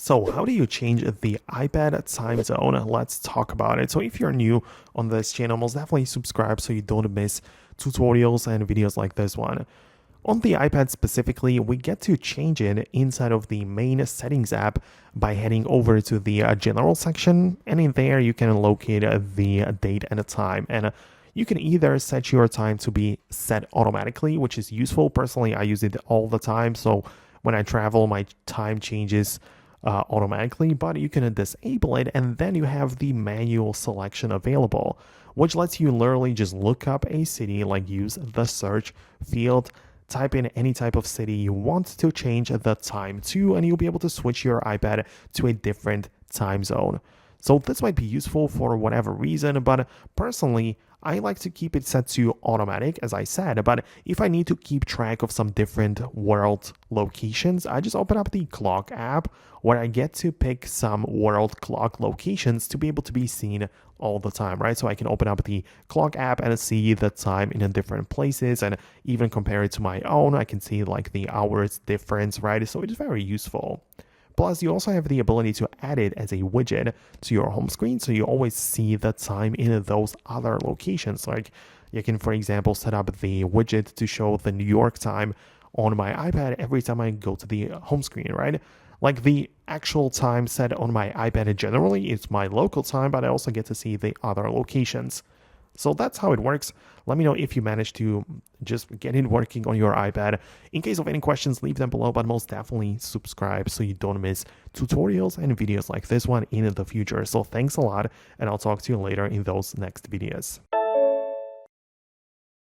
So how do you change the iPad time zone? Let's talk about it. So if you're new on this channel, most definitely subscribe so you don't miss tutorials and videos like this one. On the iPad specifically, we get to change it inside of the main settings app by heading over to the general section, and in there you can locate the date and the time. And you can either set your time to be set automatically, which is useful. Personally, I use it all the time, so when I travel, my time changes automatically, but you can disable it, and then you have the manual selection available, which lets you literally just look up a city, like use the search field, type in any type of city you want to change the time to, and you'll be able to switch your iPad to a different time zone. So this might be useful for whatever reason, but personally, I like to keep it set to automatic, as I said. But if I need to keep track of some different world locations, I just open up the clock app where I get to pick some world clock locations to be able to be seen all the time, right? So I can open up the clock app and see the time in different places and even compare it to my own. I can see like the hours difference, right? So it's very useful. Plus, you also have the ability to add it as a widget to your home screen, so you always see the time in those other locations. Like, you can, for example, set up the widget to show the New York time on my iPad every time I go to the home screen, right? Like, the actual time set on my iPad generally is my local time, but I also get to see the other locations. So that's how it works. Let me know if you managed to just get it working on your iPad. In case of any questions, leave them below, but most definitely subscribe so you don't miss tutorials and videos like this one in the future. So thanks a lot, and I'll talk to you later in those next videos.